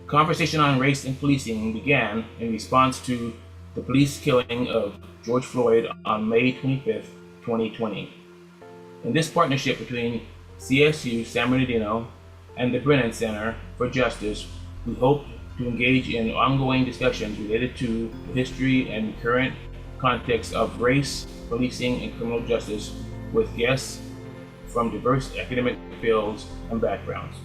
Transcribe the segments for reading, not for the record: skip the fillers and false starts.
Conversation on race and policing began in response to the police killing of George Floyd on May 25th, 2020. In this partnership between CSU San Bernardino and the Brennan Center for Justice, we hope to engage in ongoing discussions related to the history and current context of race, policing, and criminal justice with guests from diverse academic fields and backgrounds.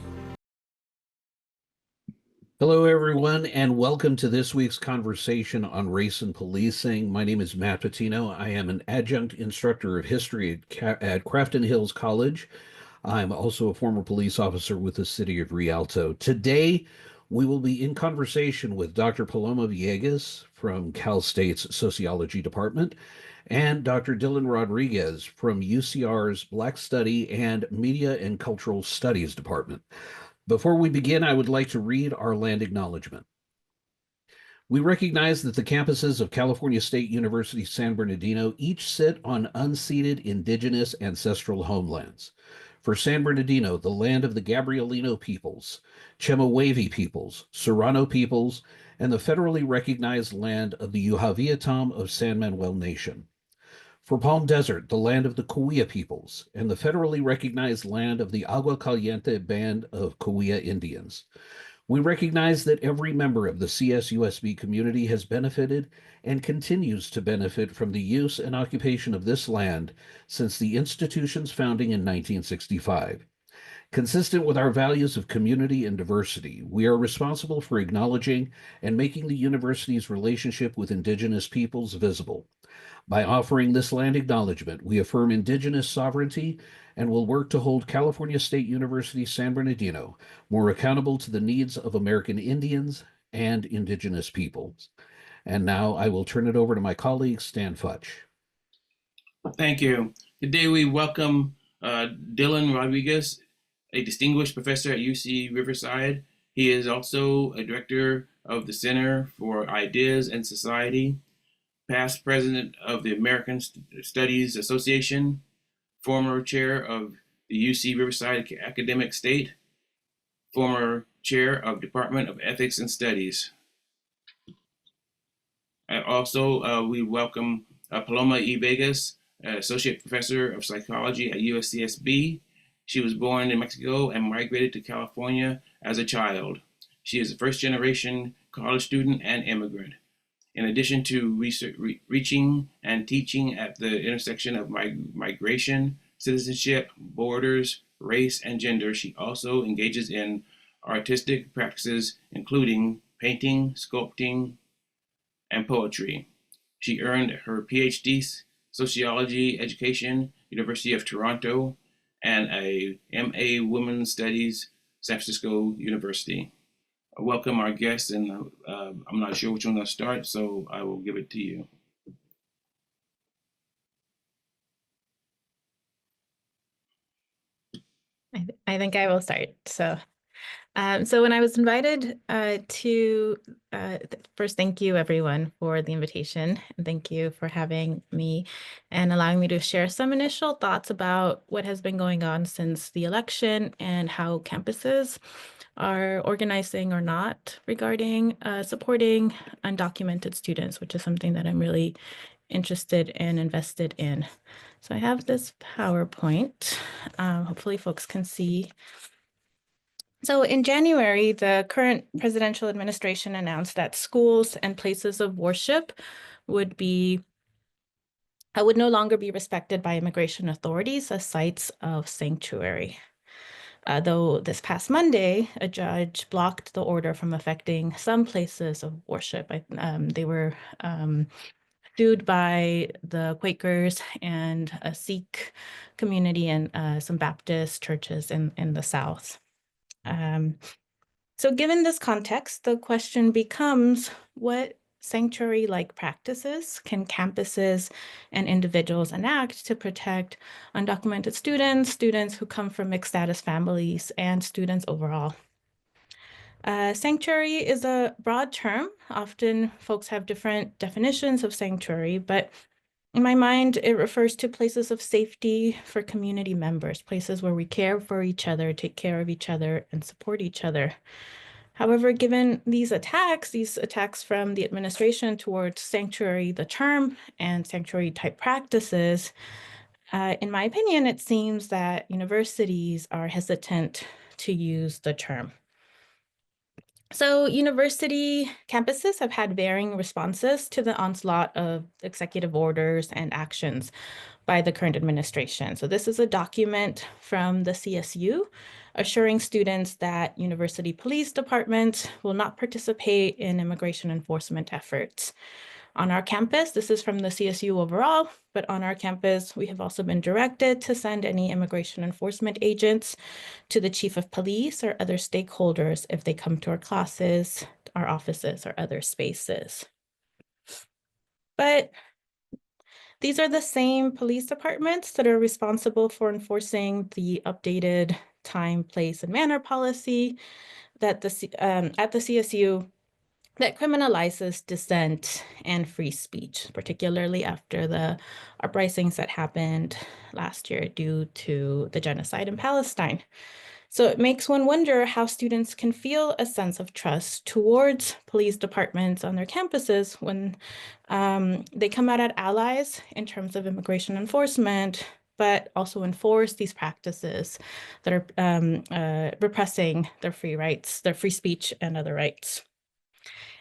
Hello, everyone, and welcome to this week's conversation on race and policing. My name is Matt Patino. I am an adjunct instructor of history at Crafton Hills College. I'm also a former police officer with the city of Rialto. Today, we will be in conversation with Dr. Paloma Villegas from Cal State's Sociology Department and Dr. Dylan Rodriguez from UCR's Black Study and Media and Cultural Studies Department. Before we begin, I would like to read our land acknowledgement. We recognize that the campuses of California State University San Bernardino each sit on unceded indigenous ancestral homelands. For San Bernardino, the land of the Gabrielino peoples, Chemehuevi peoples, Serrano peoples, and the federally recognized land of the Yuhaviatam of San Manuel Nation. For Palm Desert, the land of the Cahuilla peoples, and the federally recognized land of the Agua Caliente Band of Cahuilla Indians. We recognize that every member of the CSUSB community has benefited and continues to benefit from the use and occupation of this land since the institution's founding in 1965. Consistent with our values of community and diversity, we are responsible for acknowledging and making the university's relationship with Indigenous peoples visible. By offering this land acknowledgement, we affirm Indigenous sovereignty and will work to hold California State University San Bernardino more accountable to the needs of American Indians and Indigenous peoples. And now I will turn it over to my colleague, Stan Futch. Thank you. Today we welcome Dylan Rodriguez, a distinguished professor at UC Riverside. He is also a director of the Center for Ideas and Society, past president of the American Studies Association, former chair of the UC Riverside Academic State, former chair of Department of Ethics and Studies. And also, we welcome Paloma Villegas, associate professor of psychology at USCSB. She was born in Mexico and migrated to California as a child. She is a first-generation college student and immigrant. In addition to reaching and teaching at the intersection of migration, citizenship, borders, race, and gender, she also engages in artistic practices, including painting, sculpting, and poetry. She earned her PhD sociology education, University of Toronto, and a MA Women's Studies, San Francisco University. Welcome our guests, and I'm not sure which one to start, so I will give it to you. I think I will start. So when I was invited first, thank you everyone for the invitation, and thank you for having me and allowing me to share some initial thoughts about what has been going on since the election and how campuses are organizing or not regarding supporting undocumented students, which is something that I'm really interested and invested in. So I have this PowerPoint. Hopefully folks can see. So in January, the current presidential administration announced that schools and places of worship would no longer be respected by immigration authorities as sites of sanctuary. Though this past Monday, a judge blocked the order from affecting some places of worship. They were sued by the Quakers and a Sikh community and some Baptist churches in the South. So given this context, the question becomes, what sanctuary-like practices can campuses and individuals enact to protect undocumented students, students who come from mixed status families, and students overall? Sanctuary is a broad term. Often folks have different definitions of sanctuary, but in my mind, it refers to places of safety for community members, places where we care for each other, take care of each other, and support each other. However, given these attacks from the administration towards sanctuary, the term, and sanctuary type practices, in my opinion, it seems that universities are hesitant to use the term. So university campuses have had varying responses to the onslaught of executive orders and actions by the current administration. So this is a document from the CSU assuring students that university police departments will not participate in immigration enforcement efforts. On our campus, this is from the CSU overall, but on our campus, we have also been directed to send any immigration enforcement agents to the chief of police or other stakeholders if they come to our classes, our offices, or other spaces. But these are the same police departments that are responsible for enforcing the updated time, place, and manner policy that at the CSU that criminalizes dissent and free speech, particularly after the uprisings that happened last year due to the genocide in Palestine. So it makes one wonder how students can feel a sense of trust towards police departments on their campuses when they come out as allies in terms of immigration enforcement, but also enforce these practices that are repressing their free rights, their free speech and other rights.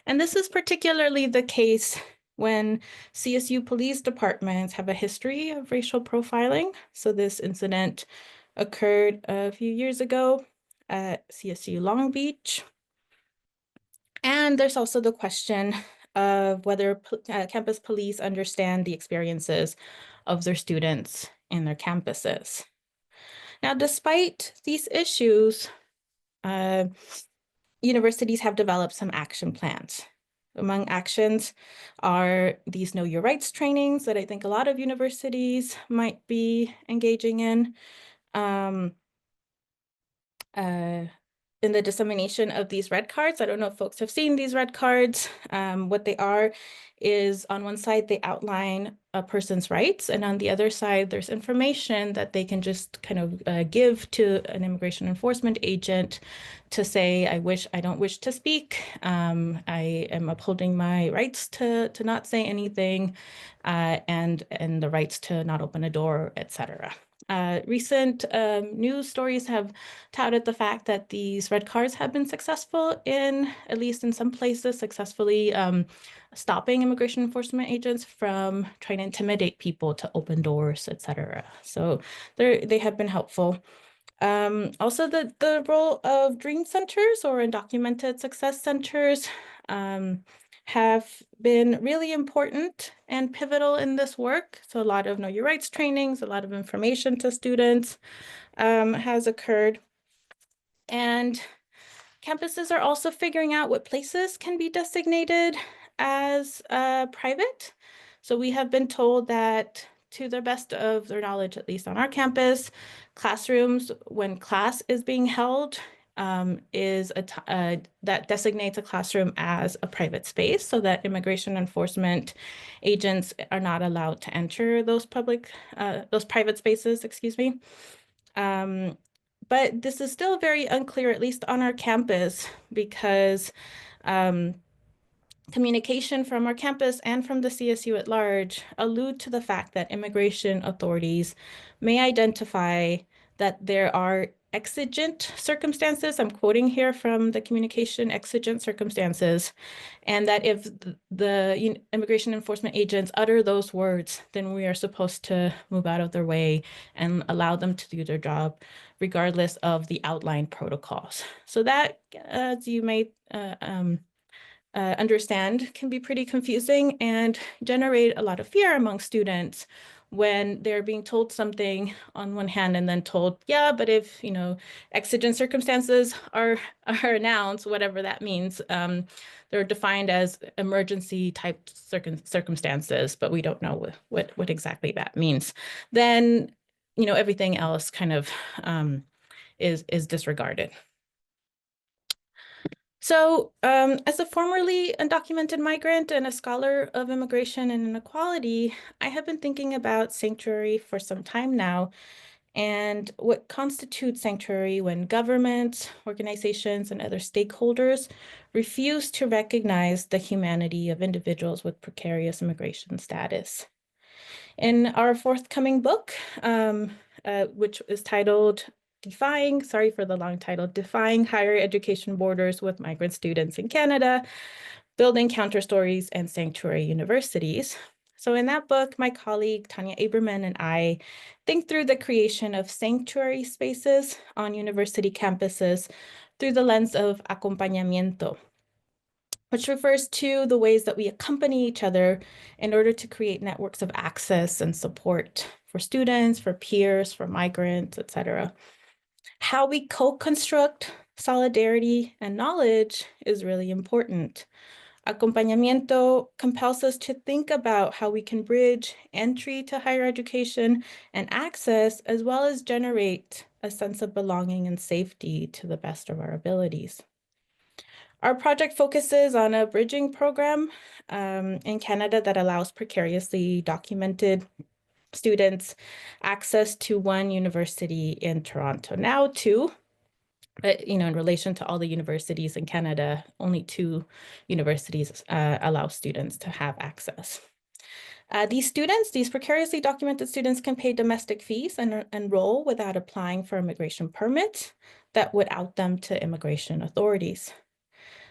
And this is particularly the case when CSU police departments have a history of racial profiling. So this incident occurred a few years ago at CSU Long Beach. And there's also the question of whether campus police understand the experiences of their students in their campuses. Now, despite these issues, universities have developed some action plans. Among actions are these Know Your Rights trainings that I think a lot of universities might be engaging in the dissemination of these red cards. I don't know if folks have seen these red cards. What they are is on one side, they outline a person's rights, and on the other side, there's information that they can just kind of give to an immigration enforcement agent to say, I don't wish to speak. I am upholding my rights to not say anything, and the rights to not open a door, etc. Recent news stories have touted the fact that these red cards have been successful at least in some places, successfully stopping immigration enforcement agents from trying to intimidate people to open doors, etc. So they have been helpful. Also, the role of dream centers or undocumented success centers have been really important and pivotal in this work. So a lot of Know Your Rights trainings, a lot of information to students has occurred. And campuses are also figuring out what places can be designated as private. So we have been told that, to the best of their knowledge, at least on our campus, classrooms, when class is being held, that designates a classroom as a private space so that immigration enforcement agents are not allowed to enter those private spaces, excuse me. But this is still very unclear, at least on our campus, because communication from our campus and from the CSU at large allude to the fact that immigration authorities may identify that there are exigent circumstances. I'm quoting here from the communication, exigent circumstances, and that if the immigration enforcement agents utter those words, then we are supposed to move out of their way and allow them to do their job, regardless of the outlined protocols. So that, as you may understand, can be pretty confusing and generate a lot of fear among students when they're being told something on one hand and then told, yeah, but if exigent circumstances are announced, whatever that means, they're defined as emergency type circumstances, but we don't know what exactly that means. Then everything else kind of is disregarded. So as a formerly undocumented migrant and a scholar of immigration and inequality, I have been thinking about sanctuary for some time now. and what constitutes sanctuary when governments, organizations, and other stakeholders refuse to recognize the humanity of individuals with precarious immigration status. In our forthcoming book, which is titled Defying, sorry for the long title, Defying Higher Education Borders with Migrant Students in Canada, Building Counter Stories and Sanctuary Universities. So in that book, my colleague Tanya Aberman and I think through the creation of sanctuary spaces on university campuses through the lens of acompañamiento, which refers to the ways that we accompany each other in order to create networks of access and support for students, for peers, for migrants, etc. How we co-construct solidarity and knowledge is really important. Acompañamiento compels us to think about how we can bridge entry to higher education and access, as well as generate a sense of belonging and safety to the best of our abilities. Our project focuses on a bridging program in Canada that allows precariously documented students access to one university in Toronto, now two. But, in relation to all the universities in Canada, only two universities allow students to have access. These precariously documented students can pay domestic fees and enroll without applying for immigration permit that would out them to immigration authorities.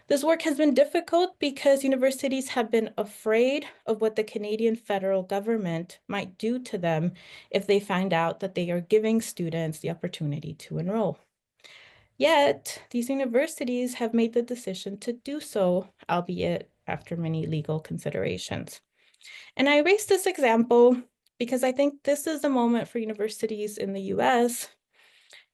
This work has been difficult because universities have been afraid of what the Canadian federal government might do to them if they find out that they are giving students the opportunity to enroll. Yet, these universities have made the decision to do so, albeit after many legal considerations. And I raise this example because I think this is a moment for universities in the US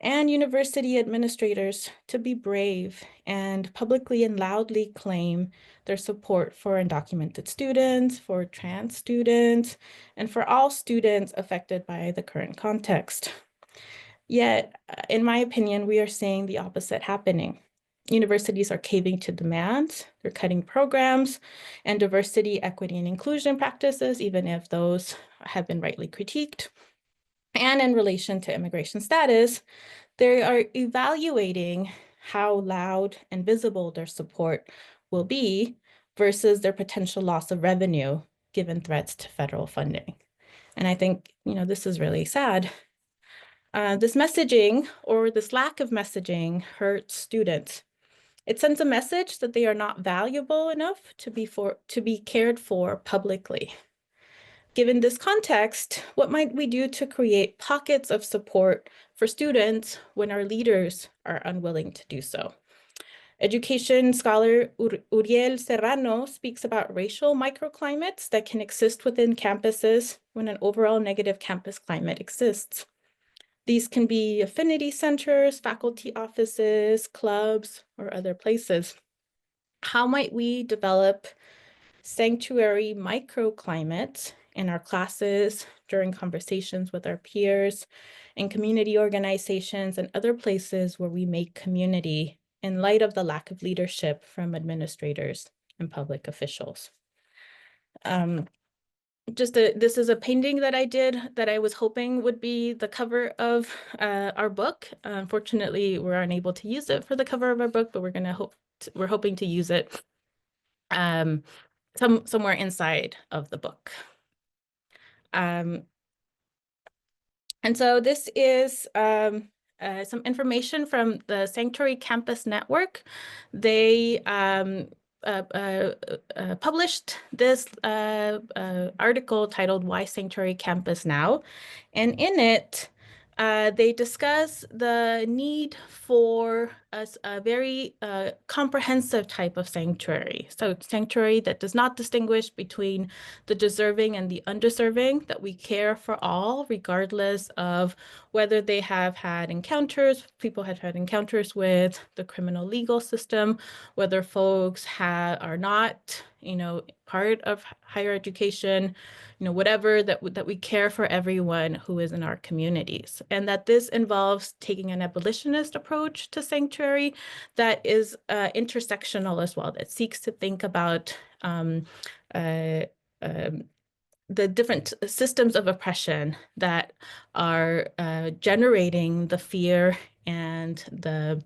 and university administrators to be brave and publicly and loudly claim their support for undocumented students, for trans students, and for all students affected by the current context. Yet, in my opinion, we are seeing the opposite happening. Universities are caving to demands, they're cutting programs and diversity, equity, and inclusion practices, even if those have been rightly critiqued. And in relation to immigration status, they are evaluating how loud and visible their support will be versus their potential loss of revenue given threats to federal funding. And I think, this is really sad. This messaging or this lack of messaging hurts students. It sends a message that they are not valuable enough to be cared for publicly. Given this context, what might we do to create pockets of support for students when our leaders are unwilling to do so? Education scholar Uriel Serrano speaks about racial microclimates that can exist within campuses when an overall negative campus climate exists. These can be affinity centers, faculty offices, clubs, or other places. How might we develop sanctuary microclimates in our classes, during conversations with our peers, in community organizations, and other places where we make community in light of the lack of leadership from administrators and public officials? This is a painting that I did that I was hoping would be the cover of our book. Unfortunately, we're unable to use it for the cover of our book, but we're hoping to use it somewhere inside of the book. And so this is some information from the Sanctuary Campus Network. They published this article titled Why Sanctuary Campus Now? And in it, they discuss the need for a very comprehensive type of sanctuary. So sanctuary that does not distinguish between the deserving and the undeserving, that we care for all, regardless of whether they have had encounters, people have had encounters with the criminal legal system, whether folks are not, part of higher education, whatever, that we care for everyone who is in our communities. And that this involves taking an abolitionist approach to sanctuary that is intersectional as well, that seeks to think about the different systems of oppression that are generating the fear and the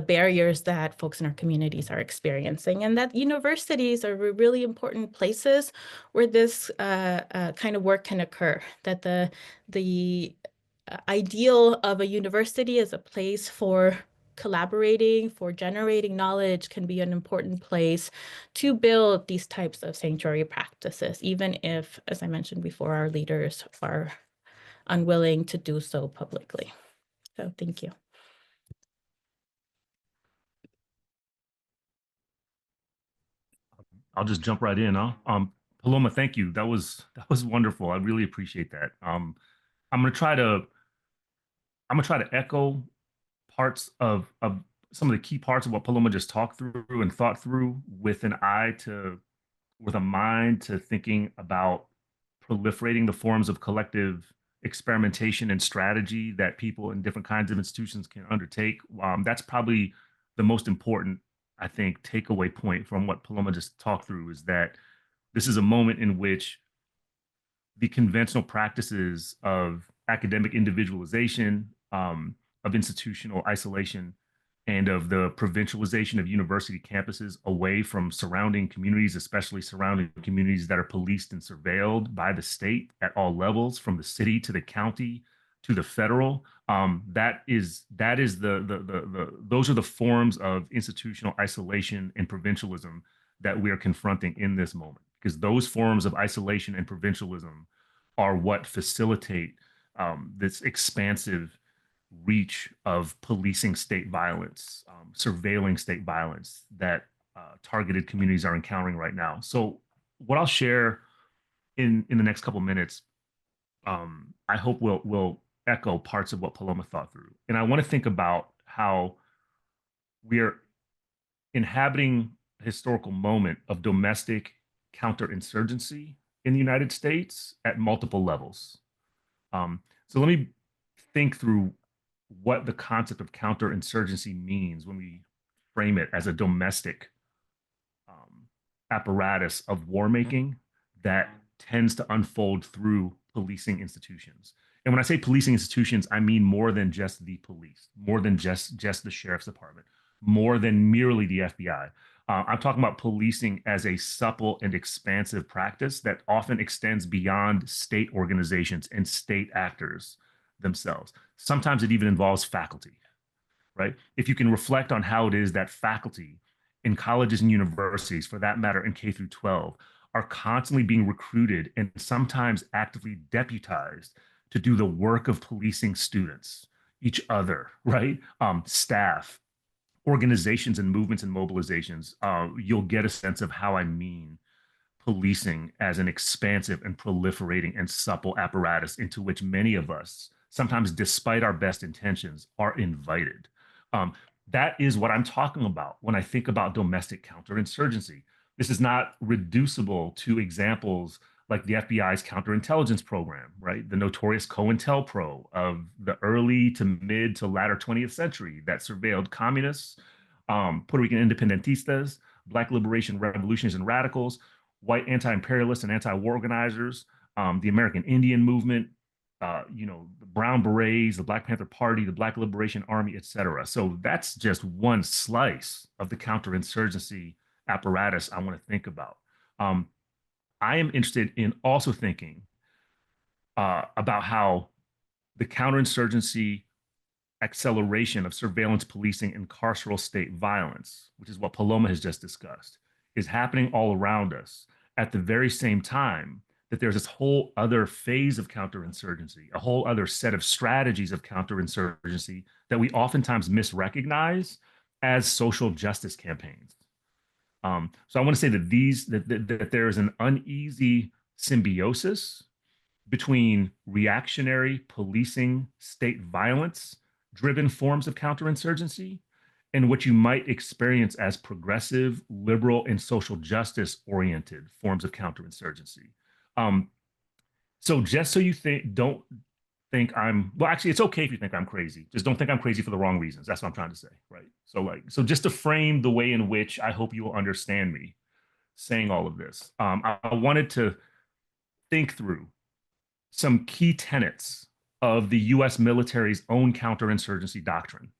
barriers that folks in our communities are experiencing, and that universities are really important places where this kind of work can occur. That the ideal of a university as a place for collaborating, for generating knowledge, can be an important place to build these types of sanctuary practices, even if, as I mentioned before, our leaders are unwilling to do so publicly. So thank you. I'll just jump right in, huh? Paloma, thank you. That was wonderful. I really appreciate that. I'm gonna try to echo parts of some of the key parts of what Paloma just talked through and thought through with a mind to thinking about proliferating the forms of collective experimentation and strategy that people in different kinds of institutions can undertake. That's probably the most important, I think, takeaway point from what Paloma just talked through, is that this is a moment in which the conventional practices of academic individualization, of institutional isolation, and of the provincialization of university campuses away from surrounding communities, especially surrounding communities that are policed and surveilled by the state at all levels, from the city to the county to the federal. Those are the forms of institutional isolation and provincialism that we are confronting in this moment, because those forms of isolation and provincialism are what facilitate this expansive reach of policing state violence, surveilling state violence that targeted communities are encountering right now. So what I'll share in the next couple of minutes, I hope will echo parts of what Paloma thought through. And I want to think about how we are inhabiting a historical moment of domestic counterinsurgency in the United States at multiple levels. So let me think through what the concept of counterinsurgency means when we frame it as a domestic apparatus of war making that tends to unfold through policing institutions. And when I say policing institutions, I mean more than just the police, more than just the sheriff's department, more than merely the FBI. I'm talking about policing as a supple and expansive practice that often extends beyond state organizations and state actors themselves. Sometimes it even involves faculty, right? If you can reflect on how it is that faculty in colleges and universities, for that matter, in K through 12, are constantly being recruited and sometimes actively deputized to do the work of policing students, each other, right? Staff, organizations and movements and mobilizations, you'll get a sense of how I mean policing as an expansive and proliferating and supple apparatus into which many of us, sometimes despite our best intentions, are invited. That is what I'm talking about when I think about domestic counterinsurgency. This is not reducible to examples like the FBI's counterintelligence program, right? The notorious COINTELPRO of the early to mid to latter 20th century that surveilled communists, Puerto Rican independentistas, Black liberation revolutionaries and radicals, white anti-imperialists and anti-war organizers, the American Indian movement, the Brown Berets, the Black Panther Party, the Black Liberation Army, et cetera. So that's just one slice of the counterinsurgency apparatus I want to think about. I am interested in also thinking about how the counterinsurgency acceleration of surveillance policing and carceral state violence, which is what Paloma has just discussed, is happening all around us at the very same time that there's this whole other phase of counterinsurgency, a whole other set of strategies of counterinsurgency that we oftentimes misrecognize as social justice campaigns. So I want to say that that there is an uneasy symbiosis between reactionary policing state violence driven forms of counterinsurgency and what you might experience as progressive, liberal, and social justice oriented forms of counterinsurgency. So just so you don't think well, actually, it's okay if you think I'm crazy. Just don't think I'm crazy for the wrong reasons. That's what I'm trying to say, right? So just to frame the way in which I hope you will understand me. saying all of this, I wanted to think through some key tenets of the U.S. military's own counterinsurgency doctrine.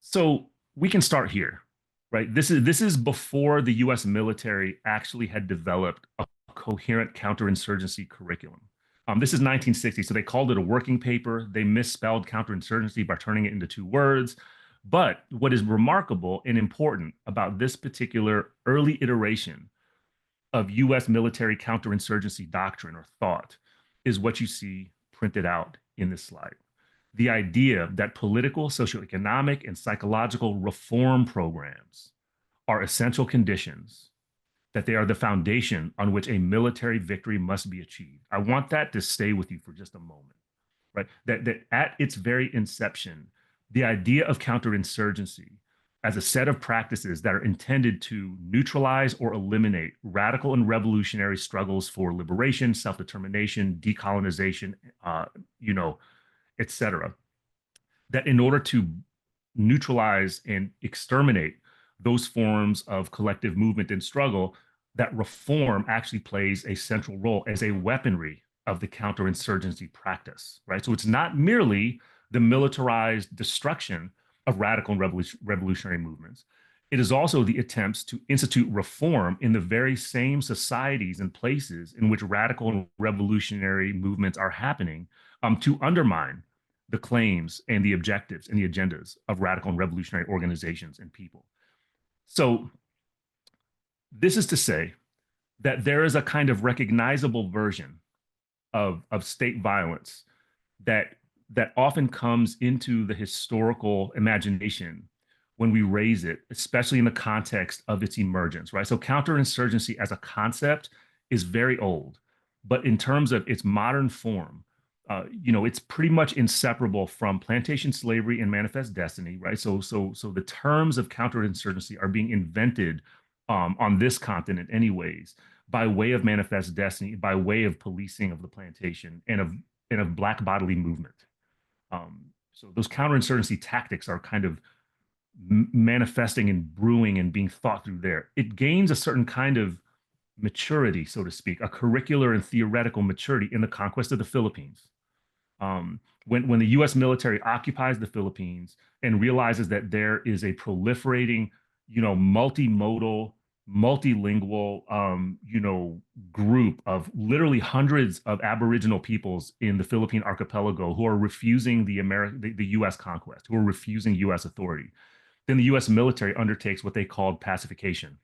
So we can start here, right? This is before the U.S. military actually had developed a coherent counterinsurgency curriculum. This is 1960, so they called it a working paper. They misspelled counterinsurgency by turning it into two words. But what is remarkable and important about this particular early iteration of U.S. military counterinsurgency doctrine or thought is what you see printed out in this slide. The idea that political, socioeconomic, and psychological reform programs are essential conditions, that they are the foundation on which a military victory must be achieved. I want that to stay with you for just a moment, right? That at its very inception, the idea of counterinsurgency as a set of practices that are intended to neutralize or eliminate radical and revolutionary struggles for liberation, self-determination, decolonization, et cetera, that in order to neutralize and exterminate those forms of collective movement and struggle, that reform actually plays a central role as a weaponry of the counterinsurgency practice, right? So it's not merely the militarized destruction of radical and revolutionary movements. It is also the attempts to institute reform in the very same societies and places in which radical and revolutionary movements are happening, to undermine the claims and the objectives and the agendas of radical and revolutionary organizations and people. So this is to say that there is a kind of recognizable version of state violence that often comes into the historical imagination when we raise it, especially in the context of its emergence, right? So counterinsurgency as a concept is very old, but in terms of its modern form, it's pretty much inseparable from plantation slavery and manifest destiny, right? So the terms of counterinsurgency are being invented on this continent anyways, by way of manifest destiny, by way of policing of the plantation and of Black bodily movement. So those counterinsurgency tactics are kind of manifesting and brewing and being thought through there. It gains a certain kind of maturity, so to speak, a curricular and theoretical maturity in the conquest of the Philippines. When the U.S. military occupies the Philippines and realizes that there is a proliferating, multimodal, multilingual, group of literally hundreds of Aboriginal peoples in the Philippine archipelago who are refusing the U.S. conquest, who are refusing U.S. authority, then the U.S. military undertakes what they called pacification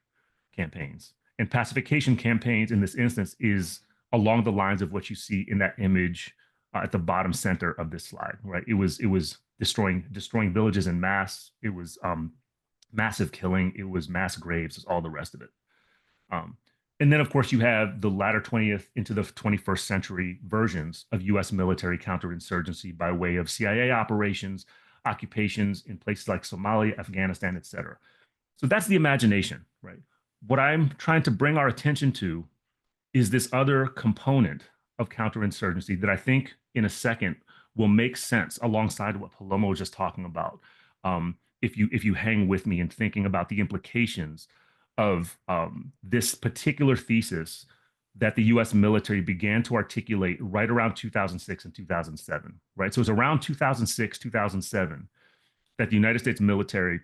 campaigns. And pacification campaigns in this instance is along the lines of what you see in that image at the bottom center of this slide, right? It was destroying villages en masse. It was massive killing. It was mass graves. It's all the rest of it. And then, of course, you have the latter 20th into the 21st century versions of U.S. military counterinsurgency by way of CIA operations, occupations in places like Somalia, Afghanistan, et cetera. So that's the imagination, right? What I'm trying to bring our attention to is this other component of counterinsurgency that I think in a second will make sense alongside what Paloma was just talking about. If you hang with me in thinking about the implications of this particular thesis that the U.S. military began to articulate right around 2006 and 2007, right? So it was around 2006, 2007 that the United States military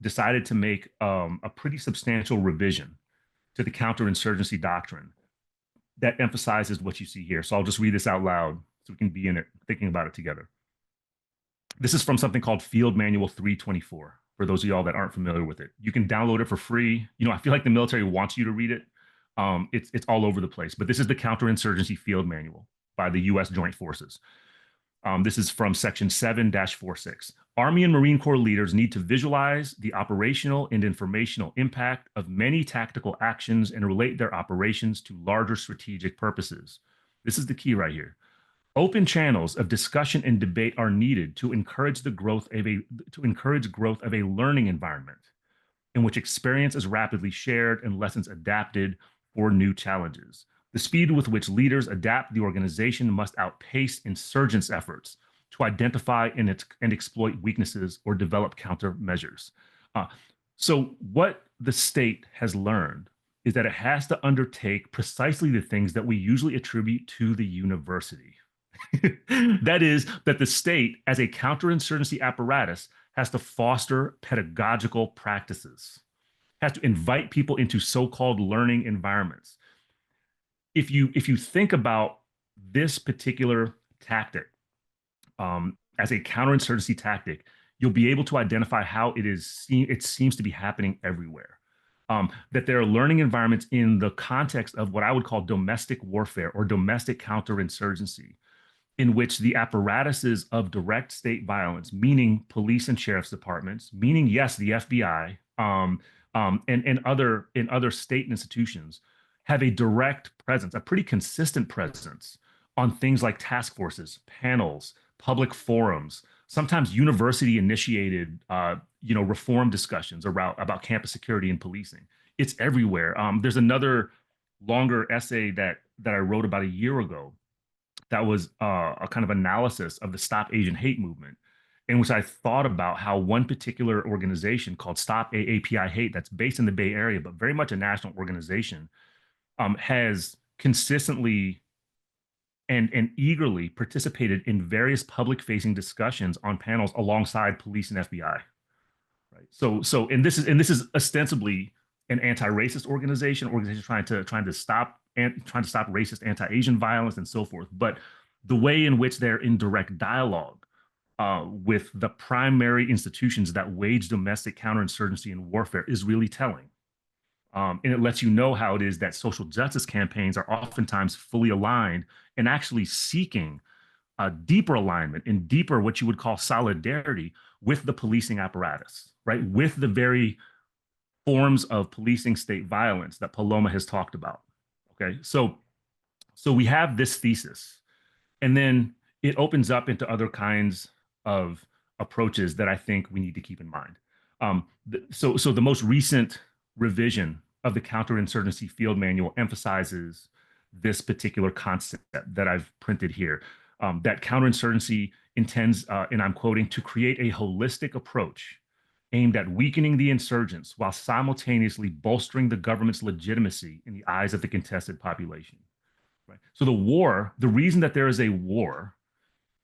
decided to make a pretty substantial revision to the counterinsurgency doctrine that emphasizes what you see here. So I'll just read this out loud so we can be in it, thinking about it together. This is from something called Field Manual 324, for those of y'all that aren't familiar with it. You can download it for free. I feel like the military wants you to read it. It's all over the place, but this is the Counterinsurgency Field Manual by the U.S. Joint Forces. This is from section 7-46. Army and Marine Corps leaders need to visualize the operational and informational impact of many tactical actions and relate their operations to larger strategic purposes. This is the key right here. Open channels of discussion and debate are needed to encourage the growth of a learning environment in which experience is rapidly shared and lessons adapted for new challenges. The speed with which leaders adapt the organization must outpace insurgents' efforts to identify and exploit weaknesses or develop countermeasures. So what the state has learned is that it has to undertake precisely the things that we usually attribute to the university. That is, that the state, as a counterinsurgency apparatus, has to foster pedagogical practices, has to invite people into so-called learning environments. If you think about this particular tactic as a counterinsurgency tactic, you'll be able to identify how it seems to be happening everywhere. That there are learning environments in the context of what I would call domestic warfare or domestic counterinsurgency, in which the apparatuses of direct state violence, meaning police and sheriff's departments, meaning, yes, the FBI, and other state institutions, have a direct presence, a pretty consistent presence on things like task forces, panels, public forums, sometimes university-initiated, reform discussions about campus security and policing. It's everywhere. There's another longer essay that I wrote about a year ago that was a kind of analysis of the Stop Asian Hate movement, in which I thought about how one particular organization called Stop AAPI Hate, that's based in the Bay Area, but very much a national organization, has consistently and eagerly participated in various public-facing discussions on panels alongside police and FBI. Right. So this is ostensibly an anti-racist organization trying to stop racist anti-Asian violence and so forth. But the way in which they're in direct dialogue with the primary institutions that wage domestic counterinsurgency and warfare is really telling. And it lets you know how it is that social justice campaigns are oftentimes fully aligned and actually seeking a deeper alignment and deeper what you would call solidarity with the policing apparatus, right? With the very forms of policing state violence that Paloma has talked about. Okay, so we have this thesis, and then it opens up into other kinds of approaches that I think we need to keep in mind. So the most recent revision of the counterinsurgency field manual emphasizes this particular concept that I've printed here, that counterinsurgency intends, and I'm quoting, to create a holistic approach aimed at weakening the insurgents while simultaneously bolstering the government's legitimacy in the eyes of the contested population. Right? So the reason that there is a war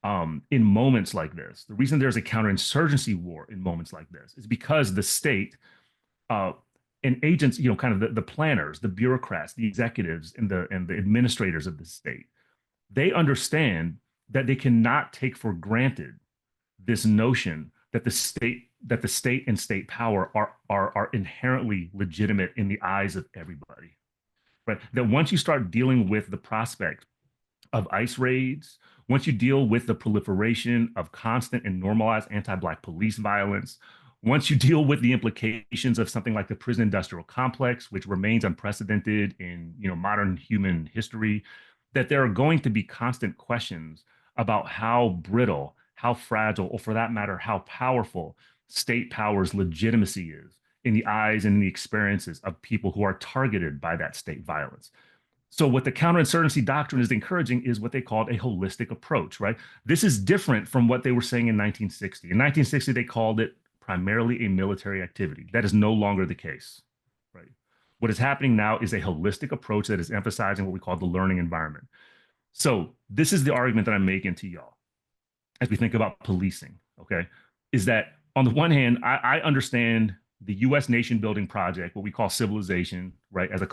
in moments like this, the reason there's a counterinsurgency war in moments like this is because the state and agents, kind of the planners, the bureaucrats, the executives, and the administrators of the state, they understand that they cannot take for granted this notion that the state and state power are inherently legitimate in the eyes of everybody. Right? That once you start dealing with the prospect of ICE raids, once you deal with the proliferation of constant and normalized anti-Black police violence, once you deal with the implications of something like the prison industrial complex, which remains unprecedented in modern human history, that there are going to be constant questions about how brittle, how fragile, or for that matter, how powerful state power's legitimacy is in the eyes and in the experiences of people who are targeted by that state violence. So what the counterinsurgency doctrine is encouraging is what they called a holistic approach, right? This is different from what they were saying in 1960. In 1960, they called it primarily a military activity. That is no longer the case, right? What is happening now is a holistic approach that is emphasizing what we call the learning environment. So this is the argument that I'm making to y'all as we think about policing, okay? Is that on the one hand, I understand the U.S. nation building project, what we call civilization, right, as a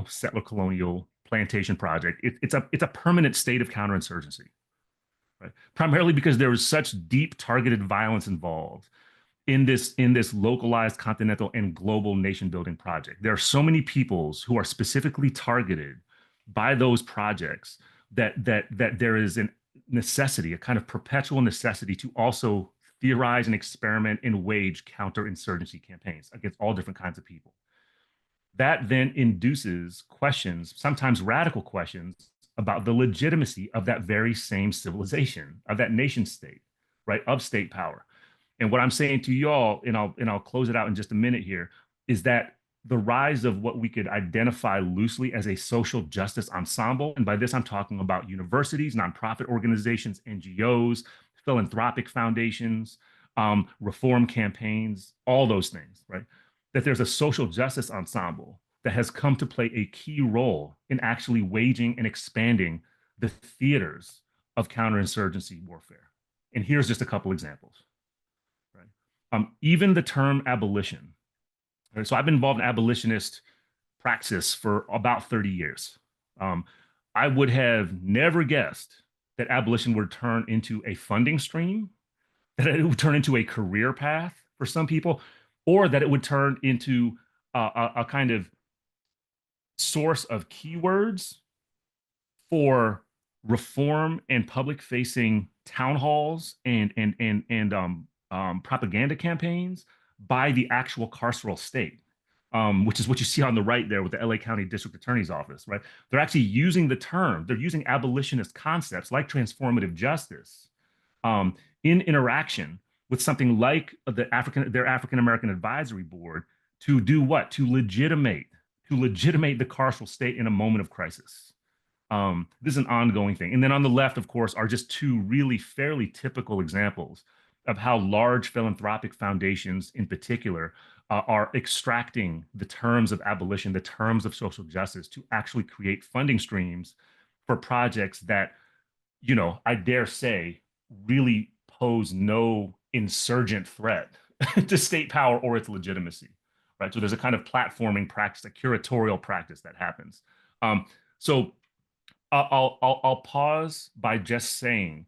settler colonial plantation project. It's a permanent state of counterinsurgency, right? Primarily because there was such deep targeted violence involved in this localized continental and global nation building project. There are so many peoples who are specifically targeted by those projects that there is a necessity, a kind of perpetual necessity to also theorize and experiment and wage counterinsurgency campaigns against all different kinds of people. That then induces questions, sometimes radical questions, about the legitimacy of that very same civilization, of that nation state, right, of state power. And what I'm saying to y'all, and I'll close it out in just a minute here, is that the rise of what we could identify loosely as a social justice ensemble, and by this I'm talking about universities, nonprofit organizations, NGOs, philanthropic foundations, reform campaigns, all those things, right? that there's a social justice ensemble that has come to play a key role in actually waging and expanding the theaters of counterinsurgency warfare. And here's just a couple examples. Right? Even the term abolition. Right? So I've been involved in abolitionist praxis for about 30 years. I would have never guessed that abolition would turn into a funding stream, that it would turn into a career path for some people, or that it would turn into a kind of source of keywords for reform and public-facing town halls and propaganda campaigns by the actual carceral state, which is what you see on the right there with the LA County District Attorney's Office, right? They're actually using the term, they're using abolitionist concepts like transformative justice in interaction with something like their African American Advisory Board to do what? To legitimate the carceral state in a moment of crisis. This is an ongoing thing. And then on the left, of course, are just two really fairly typical examples of how large philanthropic foundations in particular are extracting the terms of abolition, the terms of social justice to actually create funding streams for projects that, you know, I dare say really pose no insurgent threat to state power or its legitimacy, right? So there's a kind of platforming practice, a curatorial practice that happens. So I'll pause by just saying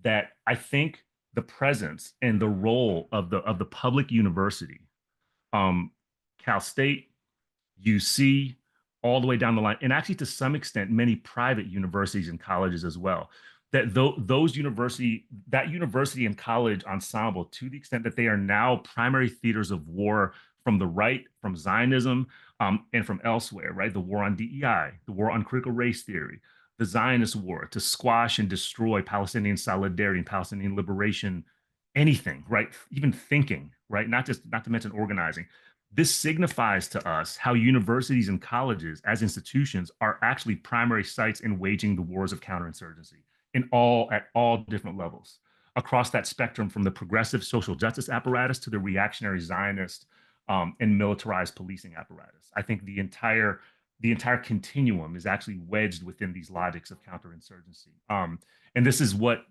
that I think the presence and the role of the public university, Cal State, UC, all the way down the line, and actually to some extent many private universities and colleges as well, that that university and college ensemble, to the extent that they are now primary theaters of war from the right, from Zionism, and from elsewhere, right? The war on DEI, the war on critical race theory, the Zionist war to squash and destroy Palestinian solidarity and Palestinian liberation, anything, right? Even thinking, right? Not to mention organizing. This signifies to us how universities and colleges as institutions are actually primary sites in waging the wars of counterinsurgency at all different levels across that spectrum, from the progressive social justice apparatus to the reactionary Zionist and militarized policing apparatus. I think the entire continuum is actually wedged within these logics of counterinsurgency. And this is what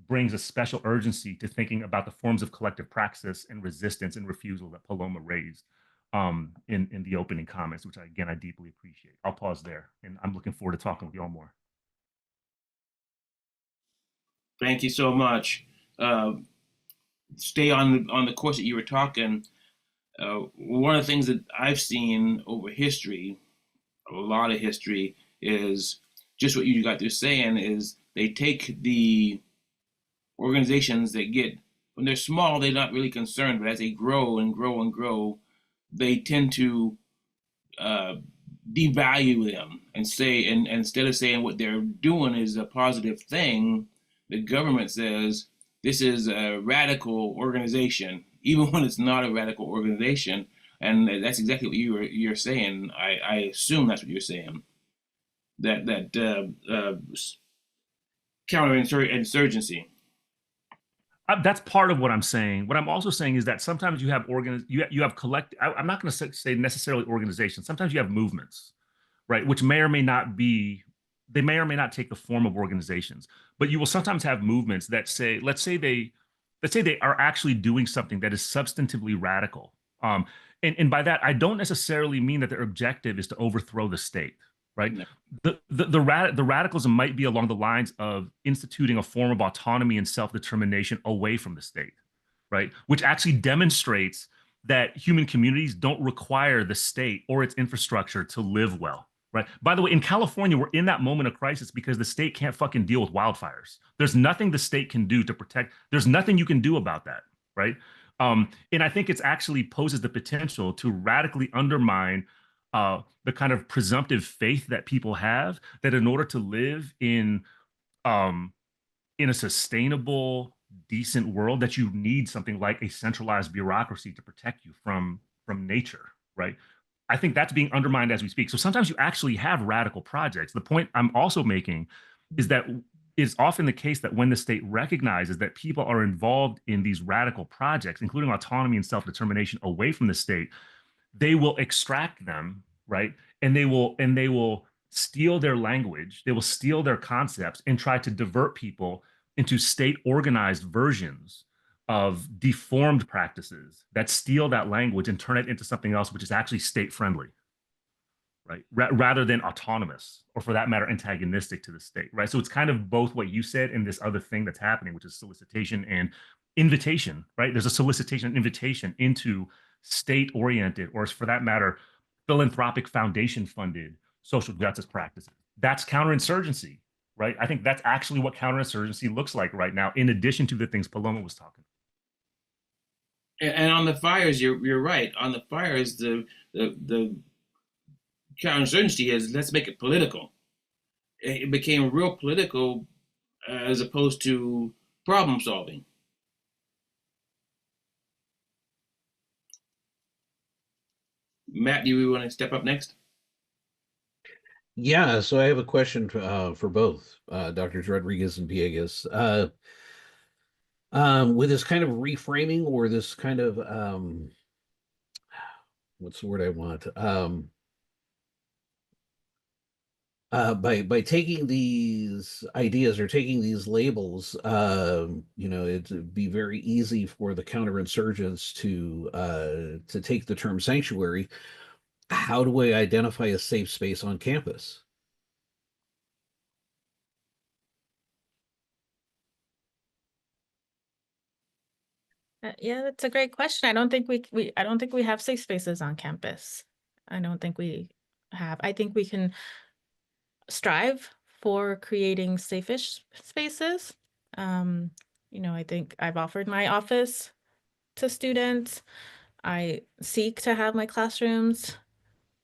brings a special urgency to thinking about the forms of collective praxis and resistance and refusal that Paloma raised in the opening comments, which I deeply appreciate. I'll pause there, and I'm looking forward to talking with you all more. Thank you so much. Stay on the course that you were talking. One of the things that I've seen over history, a lot of history, is just what you got through saying, is they take the organizations that get, when they're small, they're not really concerned, but as they grow and grow and grow, they tend to devalue them and say, and instead of saying what they're doing is a positive thing, the government says this is a radical organization, even when it's not a radical organization. And that's exactly what you're saying. I assume that's what you're saying. That counterinsurgency. That's part of what I'm saying. What I'm also saying is that sometimes you have you have collect. I'm not going to say necessarily organizations. Sometimes you have movements, right, which may or may not be. They may or may not take the form of organizations, but you will sometimes have movements that say, let's say they are actually doing something that is substantively radical. And by that, I don't necessarily mean that their objective is to overthrow the state, right? No. The radicalism might be along the lines of instituting a form of autonomy and self-determination away from the state, right? Which actually demonstrates that human communities don't require the state or its infrastructure to live well, right? By the way, in California, we're in that moment of crisis because the state can't fucking deal with wildfires. There's nothing the state can do to protect. There's nothing you can do about that, right? And I think it's actually poses the potential to radically undermine the kind of presumptive faith that people have that in order to live in a sustainable, decent world, that you need something like a centralized bureaucracy to protect you from nature, right? I think that's being undermined as we speak. So sometimes you actually have radical projects. The point I'm also making is that it's often the case that when the state recognizes that people are involved in these radical projects, including autonomy and self-determination away from the state, they will extract them, right? And they will steal their language, they will steal their concepts and try to divert people into state organized versions of deformed practices that steal that language and turn it into something else which is actually state friendly, right? Rather than autonomous, or for that matter, antagonistic to the state, right? So it's kind of both what you said and this other thing that's happening, which is solicitation and invitation, right? There's a solicitation and invitation into state-oriented, or for that matter, philanthropic foundation-funded social justice practices. That's counterinsurgency, right? I think that's actually what counterinsurgency looks like right now, in addition to the things Paloma was talking about. And on the fires, you're right. On the fires, the counterinsurgency is, let's make it political. It became real political as opposed to problem solving. Matt, do you want to step up next? Yeah, so I have a question for both Drs. Rodriguez and Villegas. With this kind of reframing, or this kind of what's the word I want? By taking these ideas or taking these labels, it'd be very easy for the counterinsurgents to take the term sanctuary. How do we identify a safe space on campus? Yeah, that's a great question. I don't think I don't think we have safe spaces on campus. I don't think we have. I think we can strive for creating safe-ish spaces. I think I've offered my office to students. I seek to have my classrooms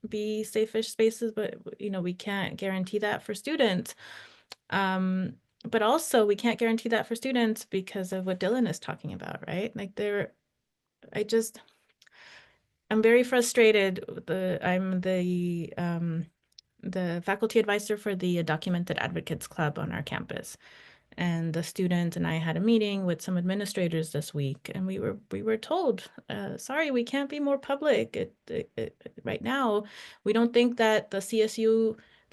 be safe-ish spaces, but we can't guarantee that for students. But also we can't guarantee that for students because of what Dylan is talking about, right? Like I'm very frustrated. I'm the faculty advisor for the Documented Advocates Club on our campus. And the students and I had a meeting with some administrators this week, and we were told, sorry, we can't be more public right now. We don't think that the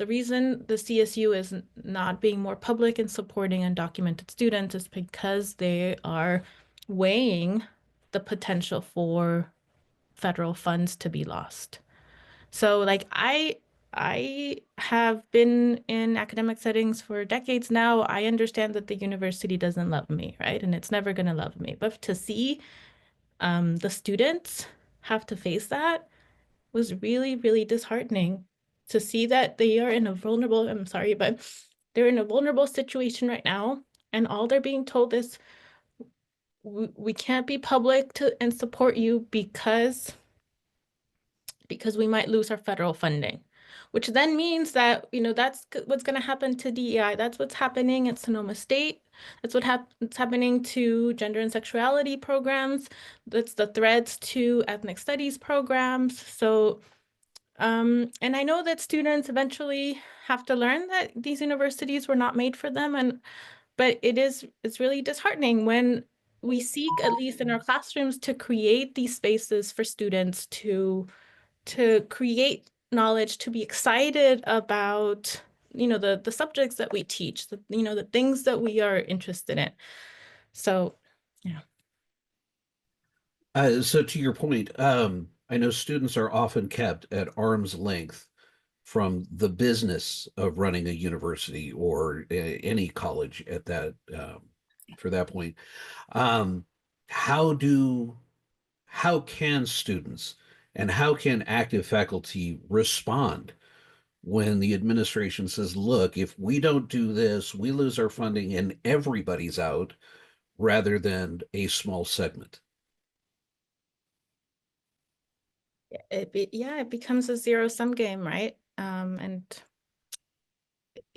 reason the CSU is not being more public in supporting undocumented students is because they are weighing the potential for federal funds to be lost. So like I have been in academic settings for decades now. I understand that the university doesn't love me, right? And it's never going to love me. But to see the students have to face that was really, really disheartening. To see that they are in a vulnerable, I'm sorry, but they're in a vulnerable situation right now. And all they're being told is, we can't be public and support you because we might lose our federal funding, which then means that, that's what's going to happen to DEI. That's what's happening at Sonoma State. That's what's happening to gender and sexuality programs. That's the threats to ethnic studies programs. So, and I know that students eventually have to learn that these universities were not made for them. But it's really disheartening when we seek, at least in our classrooms, to create these spaces for students to create knowledge, to be excited about, the subjects that we teach, the things that we are interested in. So, yeah. So to your point, I know students are often kept at arm's length from the business of running a university or any college at that for that point. How can students and how can active faculty respond when the administration says, look, if we don't do this, we lose our funding and everybody's out, rather than a small segment? It becomes a zero-sum game, right? And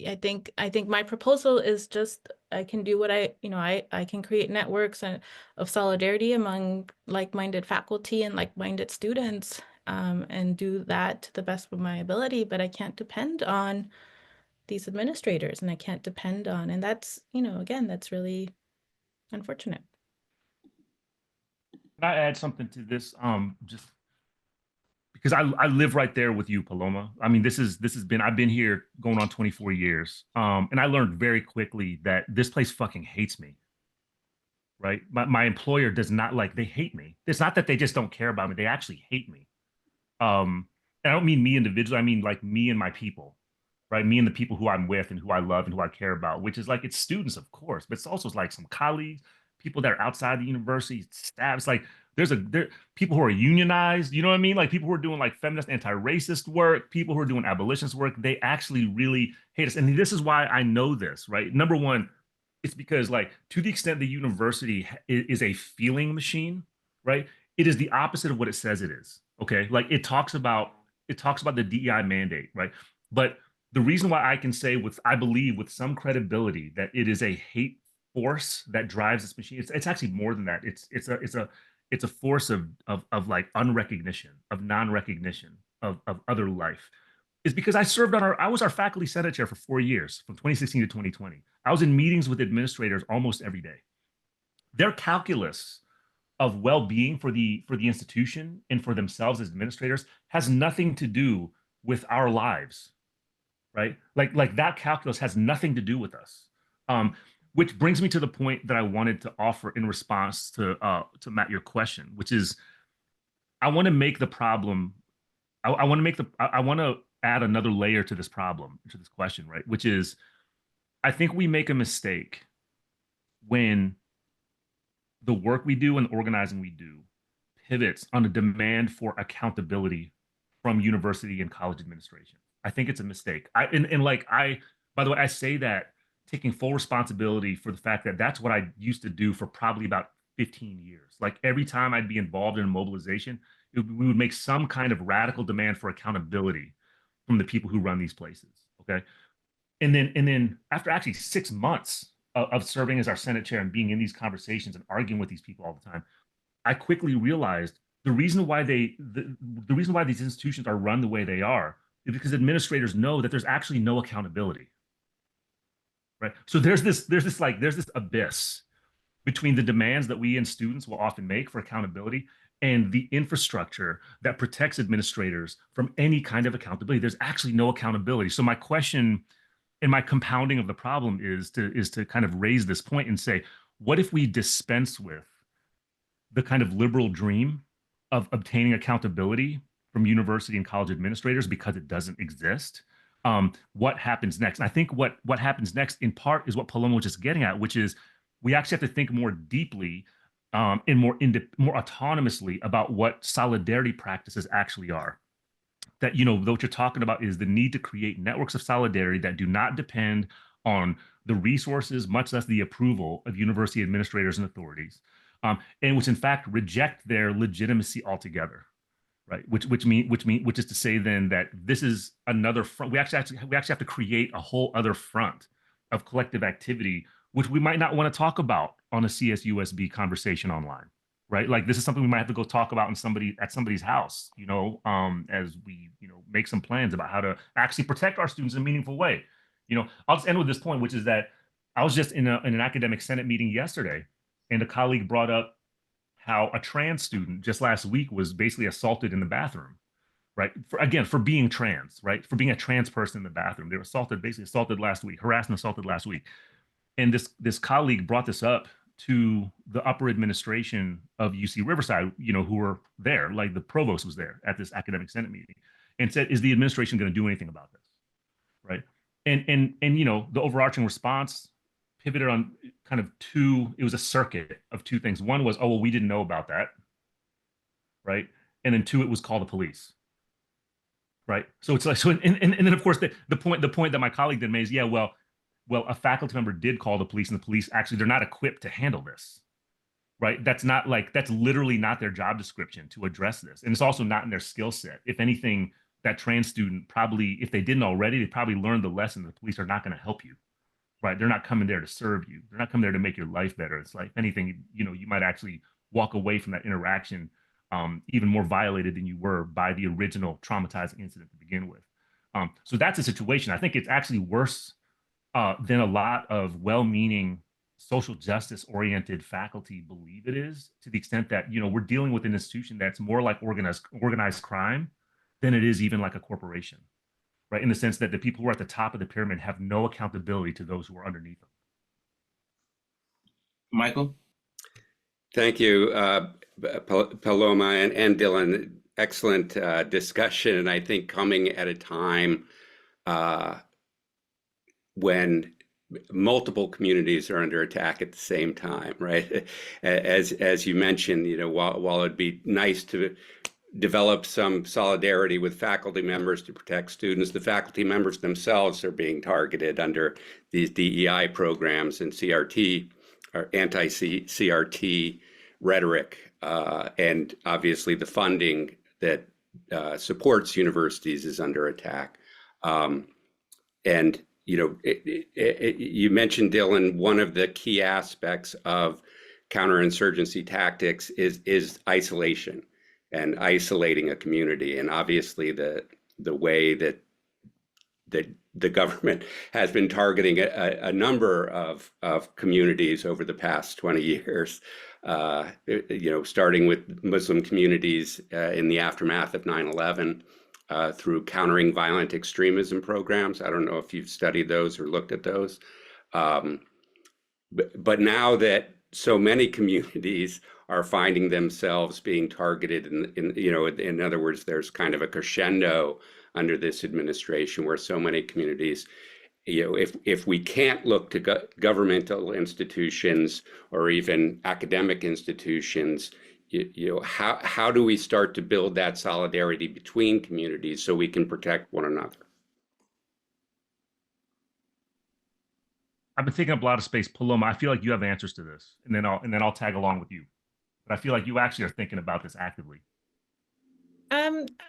I think my proposal is just, I can do what I can create networks of solidarity among like-minded faculty and like-minded students, and do that to the best of my ability. But I can't depend on these administrators, and I can't depend on, and that's, again, that's really unfortunate. Can I add something to this? Just because I live right there with you, Paloma. I mean, I've been here going on 24 years. And I learned very quickly that this place fucking hates me. Right. My employer does not they hate me. It's not that they just don't care about me. They actually hate me. And I don't mean me individually. I mean like me and my people, right? Me and the people who I'm with and who I love and who I care about, which is like, it's students, of course, but it's also like some colleagues, people that are outside the university, staff. It's like there people who are unionized, you know what I mean? Like people who are doing like feminist, anti-racist work, people who are doing abolitionist work, they actually really hate us. And this is why I know this, right? Number one, it's because like to the extent the university is a feeling machine, right? It is the opposite of what it says it is. Okay. Like it talks about the DEI mandate, right? But the reason why I can say I believe with some credibility that it is a hate force that drives this machine, it's actually more than that. It's a force of like unrecognition, of non-recognition of other life, is because I was our faculty senate chair for 4 years, from 2016 to 2020. I was in meetings with administrators almost every day. Their calculus of well-being for the institution and for themselves as administrators has nothing to do with our lives, right? Like that calculus has nothing to do with us. Which brings me to the point that I wanted to offer in response to Matt, your question, which is I want to make the problem. I want to add another layer to this problem, to this question, right? Which is, I think we make a mistake when the work we do and the organizing we do pivots on a demand for accountability from university and college administration. I think it's a mistake. By the way, I say that taking full responsibility for the fact that that's what I used to do for probably about 15 years. Like every time I'd be involved in a mobilization, we would make some kind of radical demand for accountability from the people who run these places. Okay. And then after actually 6 months of serving as our Senate chair and being in these conversations and arguing with these people all the time, I quickly realized the reason why the reason why these institutions are run the way they are is because administrators know that there's actually no accountability. Right. So there's this abyss between the demands that we and students will often make for accountability and the infrastructure that protects administrators from any kind of accountability. There's actually no accountability. So my question and my compounding of the problem is to kind of raise this point and say, what if we dispense with the kind of liberal dream of obtaining accountability from university and college administrators because it doesn't exist? What happens next? And I think what happens next in part is what Paloma was just getting at, which is we actually have to think more deeply and more autonomously about what solidarity practices actually are. That, what you're talking about is the need to create networks of solidarity that do not depend on the resources, much less the approval of university administrators and authorities, and which in fact reject their legitimacy altogether. Right, which is to say then that this is another front. We actually have to create a whole other front of collective activity, which we might not want to talk about on a CSUSB conversation online. Right, like this is something we might have to go talk about at somebody's house. As we make some plans about how to actually protect our students in a meaningful way. I'll just end with this point, which is that I was just in an academic senate meeting yesterday, and a colleague brought up how a trans student just last week was basically assaulted in the bathroom, right? For being trans, right? For being a trans person in the bathroom. They were basically assaulted last week, harassed and assaulted last week. And this colleague brought this up to the upper administration of UC Riverside, who were there, like the provost was there at this academic senate meeting, and said, is the administration going to do anything about this? Right. And the overarching response pivoted on kind of it was a circuit of two things. One was, oh, well, we didn't know about that. Right. And then two, it was call the police. Right. So it's like, and then of course the point that my colleague then made is, yeah, well, a faculty member did call the police, and the police actually, they're not equipped to handle this. Right. That's literally not their job description to address this. And it's also not in their skill set. If anything, that trans student probably, if they didn't already, they probably learned the lesson. The police are not going to help you. Right. They're not coming there to serve you. They're not coming there to make your life better. It's like, if anything, you might actually walk away from that interaction even more violated than you were by the original traumatizing incident to begin with. So that's a situation. I think it's actually worse than a lot of well-meaning social justice oriented faculty believe it is, to the extent that, we're dealing with an institution that's more like organized crime than it is even like a corporation, right? In the sense that the people who are at the top of the pyramid have no accountability to those who are underneath them. Michael? Thank you, Paloma and Dylan. Excellent discussion, and I think coming at a time when multiple communities are under attack at the same time, right? As you mentioned, while it'd be nice to develop some solidarity with faculty members to protect students, the faculty members themselves are being targeted under these DEI programs and CRT or anti-CRT rhetoric, and obviously the funding that supports universities is under attack. And you mentioned, Dylan, one of the key aspects of counterinsurgency tactics is isolation and isolating a community. And obviously the way that the government has been targeting a number of communities over the past 20 years, starting with Muslim communities in the aftermath of 9/11, through countering violent extremism programs. I don't know if you've studied those or looked at those. But now that so many communities are finding themselves being targeted, in other words, there's kind of a crescendo under this administration where so many communities, if we can't look to governmental institutions or even academic institutions, how do we start to build that solidarity between communities so we can protect one another? I've been taking up a lot of space. Paloma, I feel like you have answers to this, and then I'll tag along with you. But I feel like you actually are thinking about this actively.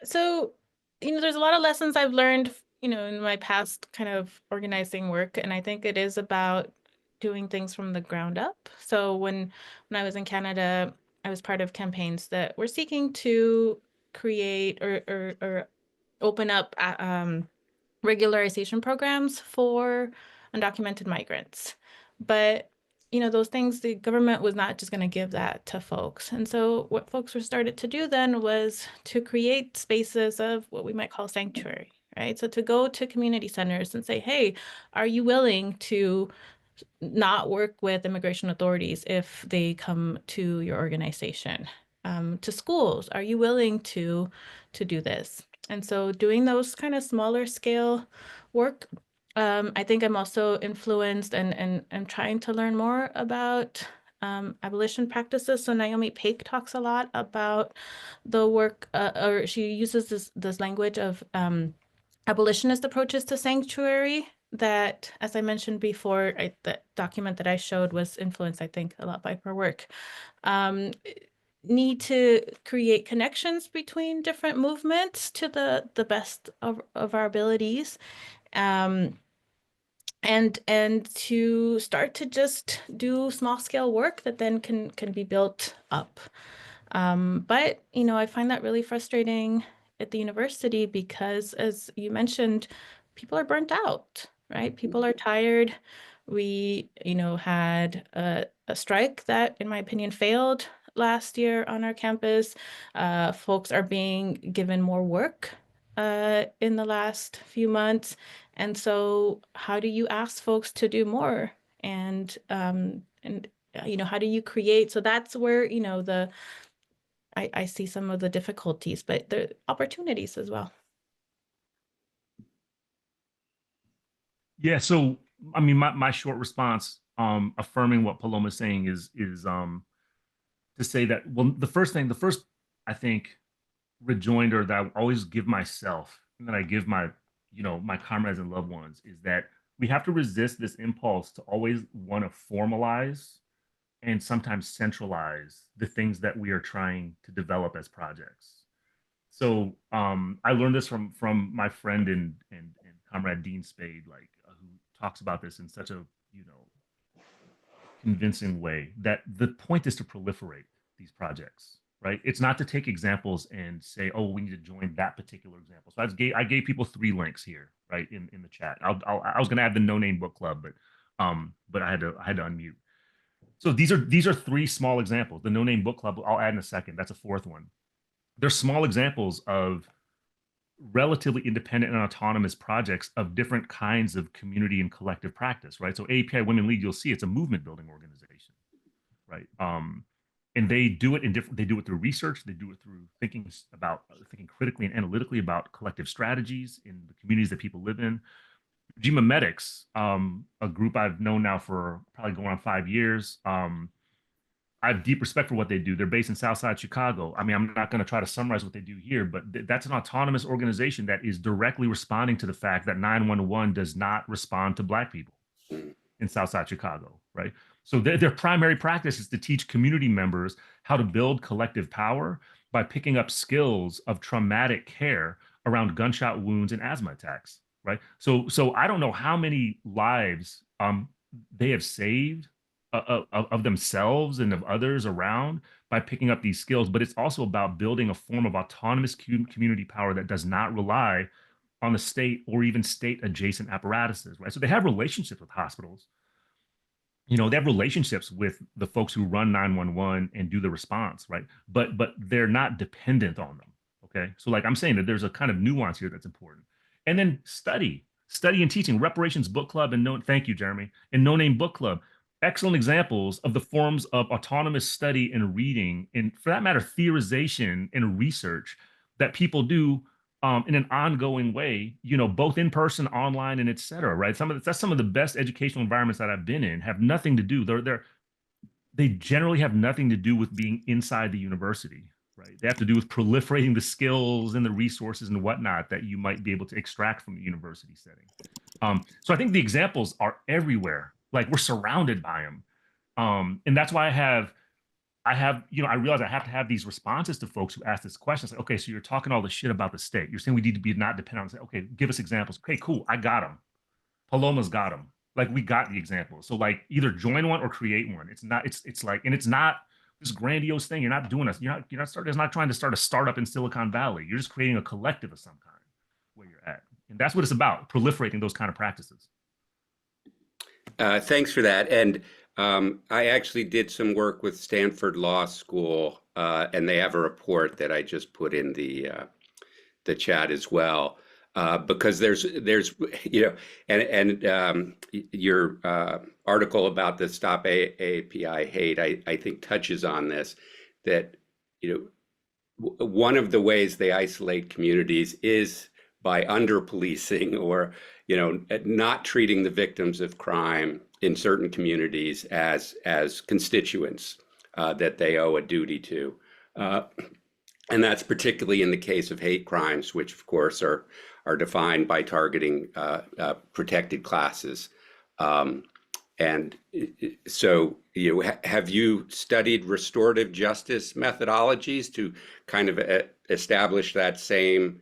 So, there's a lot of lessons I've learned, in my past kind of organizing work, and I think it is about doing things from the ground up. So when I was in Canada, I was part of campaigns that were seeking to create or open up regularization programs for undocumented migrants. But those things, the government was not just going to give that to folks. And so what folks were started to do then was to create spaces of what we might call sanctuary, right? So to go to community centers and say, hey, are you willing to not work with immigration authorities if they come to your organization? To schools, are you willing to do this? And so doing those kind of smaller scale work, I think I'm also influenced and trying to learn more about abolition practices. So Naomi Paik talks a lot about the work, or she uses this language of abolitionist approaches to sanctuary that, as I mentioned before, the document that I showed was influenced, I think, a lot by her work. Need to create connections between different movements to the best of our abilities. And to start to just do small scale work that then can be built up. But I find that really frustrating at the university because, as you mentioned, people are burnt out, right? People are tired. We, had a strike that, in my opinion, failed last year on our campus. Folks are being given more work in the last few months. And so how do you ask folks to do more? And how do you create? So that's where, I see some of the difficulties, but the opportunities as well. Yeah. So, I mean, my short response, affirming what Paloma's saying is to say that, well, the first, I think, rejoinder that I always give myself and that I give my comrades and loved ones is that we have to resist this impulse to always want to formalize and sometimes centralize the things that we are trying to develop as projects. So I learned this from my friend and comrade Dean Spade, who talks about this in such a convincing way, that the point is to proliferate these projects, right? It's not to take examples and say, oh, we need to join that particular example. So I gave people 3 links here, right, in the chat. I was going to add the No Name Book Club, but I had to unmute. So these are 3 small examples. The No Name Book Club, I'll add in a second. That's a 4th one. They're small examples of relatively independent and autonomous projects of different kinds of community and collective practice, right? So API Women Lead, you'll see it's a movement building organization, right? And they do it they do it through research, they do it through thinking critically and analytically about collective strategies in the communities that people live in. Ujima Medics, a group I've known now for probably going on 5 years. I have deep respect for what they do. They're based in Southside Chicago. I mean, I'm not going to try to summarize what they do here, but that's an autonomous organization that is directly responding to the fact that 911 does not respond to Black people in Southside Chicago, right? So their primary practice is to teach community members how to build collective power by picking up skills of traumatic care around gunshot wounds and asthma attacks, right? So I don't know how many lives they have saved of themselves and of others around by picking up these skills, but it's also about building a form of autonomous community power that does not rely on the state or even state adjacent apparatuses, right? So they have relationships with hospitals. You know, they have relationships with the folks who run 911 and do the response, right? But they're not dependent on them, okay? So like I'm saying that there's a kind of nuance here that's important. And then study and teaching, Reparations Book Club and thank you, Jeremy, and No Name Book Club. Excellent examples of the forms of autonomous study and reading, and for that matter, theorization and research that people do in an ongoing way, you know, both in person, online, and et cetera, right? That's some of the best educational environments that I've been in have nothing to do. They generally have nothing to do with being inside the university, right? They have to do with proliferating the skills and the resources and whatnot that you might be able to extract from the university setting. So I think the examples are everywhere. Like we're surrounded by them. And that's why I realize I have to have these responses to folks who ask this question. It's like, okay, so you're talking all the shit about the state. You're saying we need to be not dependent on, okay, give us examples. Okay, cool. I got them. Paloma's got them. Like we got the examples. So like either join one or create one. It's not this grandiose thing. You're not doing this. You're not trying to start a startup in Silicon Valley. You're just creating a collective of some kind where you're at. And that's what it's about, proliferating those kind of practices. Thanks for that. And I actually did some work with Stanford Law School, and they have a report that I just put in the chat as well, because there's you know, and your article about the Stop API Hate, I think touches on this, that you know, one of the ways they isolate communities is by under policing or, you know, not treating the victims of crime in certain communities as constituents that they owe a duty to. And that's particularly in the case of hate crimes, which of course are defined by targeting protected classes. And so, you know, have you studied restorative justice methodologies to kind of establish that same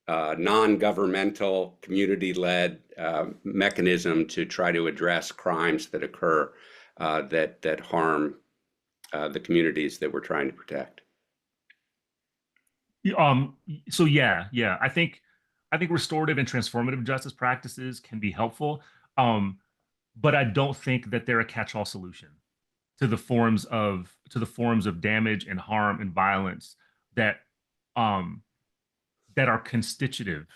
non-governmental, community-led mechanism to try to address crimes that occur that harm the communities that we're trying to protect? So yeah, I think restorative and transformative justice practices can be helpful, but I don't think that they're a catch-all solution to the forms of damage and harm and violence that are constitutive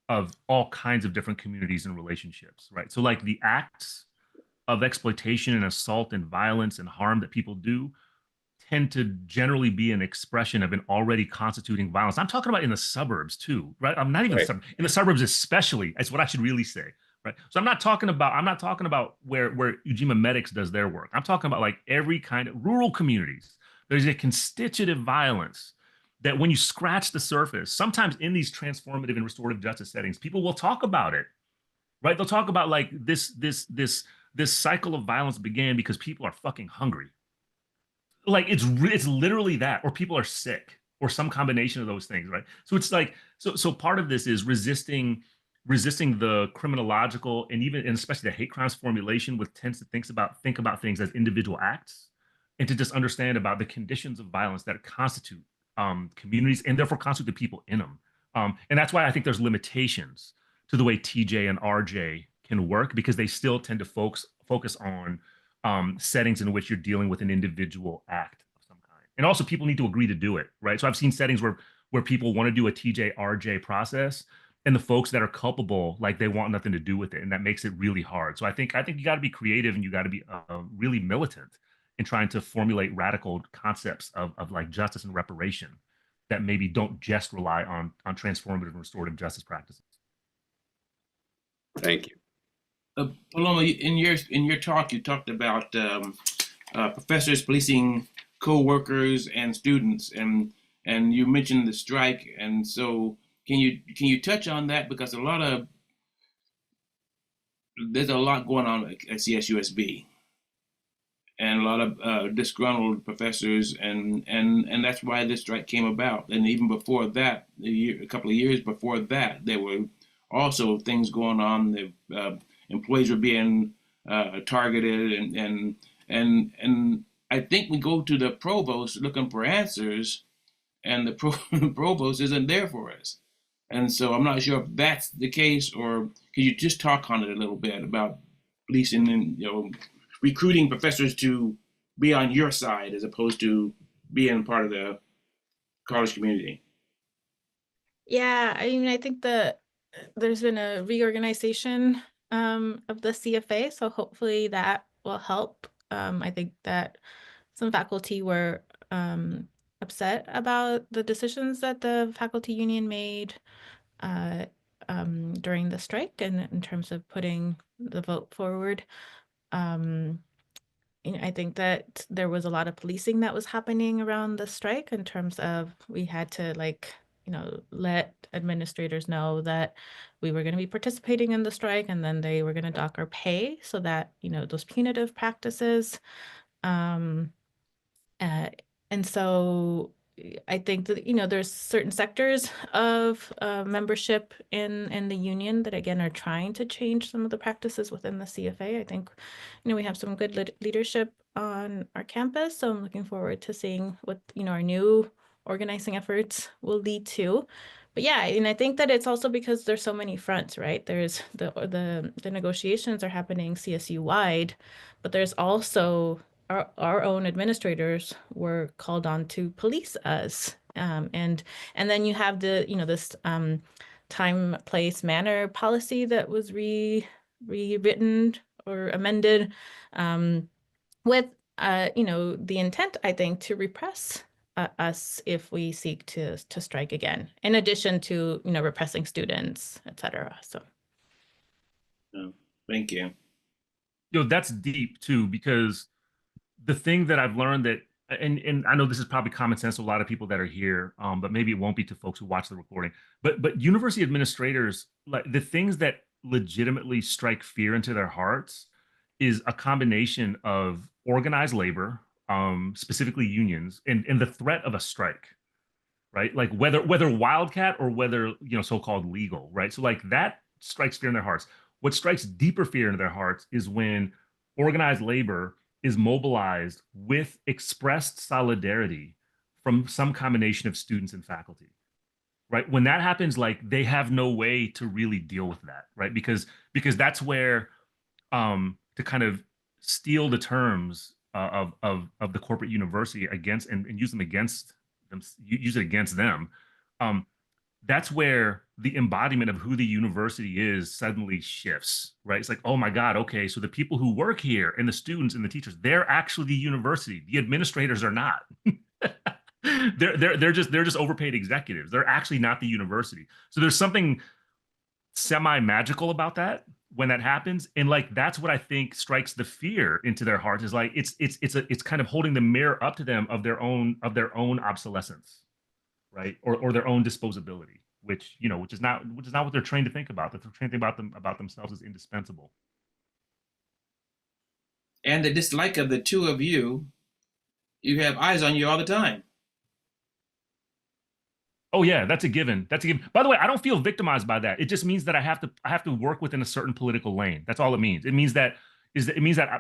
of all kinds of different communities and relationships, right? So like the acts of exploitation and assault and violence and harm that people do tend to generally be an expression of an already constituting violence. I'm talking about in the suburbs too, right? I'm not even right. In the suburbs especially, that's what I should really say, right? So I'm not talking about where Ujima Medics does their work. I'm talking about like every kind of rural communities. There's a constitutive violence that when you scratch the surface, sometimes in these transformative and restorative justice settings, people will talk about it, right? They'll talk about like this cycle of violence began because people are fucking hungry. Like it's literally that, or people are sick, or some combination of those things, right? So it's like, so part of this is resisting the criminological and especially the hate crimes formulation, which tends to think about things as individual acts, and to just understand about the conditions of violence that constitute communities and therefore constitute the people in them. And that's why I think there's limitations to the way TJ and RJ can work, because they still tend to focus on settings in which you're dealing with an individual act of some kind. And also people need to agree to do it, right? So I've seen settings where where people want to do a TJ/RJ process, and the folks that are culpable, like they want nothing to do with it, and that makes it really hard. So I think you got to be creative, and you got to be really militant in trying to formulate radical concepts of like justice and reparation that maybe don't just rely on transformative and restorative justice practices. Thank you. Paloma, in your talk, you talked about professors policing co-workers and students, and you mentioned the strike, and so can you touch on that, because there's a lot going on at CSUSB, and a lot of disgruntled professors, and that's why this strike came about. And even before that, a couple of years before that, there were also things going on. The employees were being targeted, and I think we go to the provost looking for answers, and the provost isn't there for us. And so I'm not sure if that's the case, or could you just talk on it a little bit about policing and recruiting professors to be on your side as opposed to being part of the college community? Yeah, I mean, I think that there's been a reorganization of the CFA, so hopefully that will help. I think that some faculty were upset about the decisions that the faculty union made during the strike, and in terms of putting the vote forward. I think that there was a lot of policing that was happening around the strike, in terms of we had to let administrators know that we were going to be participating in the strike, and then they were going to dock our pay, so that those punitive practices. And so I think that there's certain sectors of membership in the union that again are trying to change some of the practices within the CFA. I think we have some good leadership on our campus, so I'm looking forward to seeing what our new organizing efforts will lead to. But yeah, and I think that it's also because there's so many fronts, right? There's the negotiations are happening CSU wide, but there's also our own administrators were called on to police us, and then you have the this time, place, manner policy that was rewritten or amended with the intent, I think, to repress us if we seek to strike again, in addition to repressing students, etc. So Thank you. That's deep too, because the thing that I've learned that, and I know this is probably common sense to a lot of people that are here, but maybe it won't be to folks who watch the recording. But university administrators, like the things that legitimately strike fear into their hearts is a combination of organized labor, specifically unions, and the threat of a strike, right? Like whether wildcat or whether so-called legal, right? So like that strikes fear in their hearts. What strikes deeper fear into their hearts is when organized labor is mobilized with expressed solidarity from some combination of students and faculty, right? When that happens, like they have no way to really deal with that, right? Because that's where to kind of steal the terms of the corporate university against and use them against them, use it against them. That's where the embodiment of who the university is suddenly shifts, right? It's like, oh my God, okay, so the people who work here and the students and the teachers, they're actually the university. The administrators are not. they're just overpaid executives. They're actually not the university. So there's something semi-magical about that when that happens, and like that's what I think strikes the fear into their hearts. Is like it's kind of holding the mirror up to them of their own obsolescence, right? Or their own disposability, which is not what they're trained to think about. They're trained to think about themselves as indispensable. And the dislike of the two of you have eyes on you all the time. Oh yeah, that's a given. That's a given. By the way, I don't feel victimized by that. It just means that I have to work within a certain political lane. That's all it means. It means that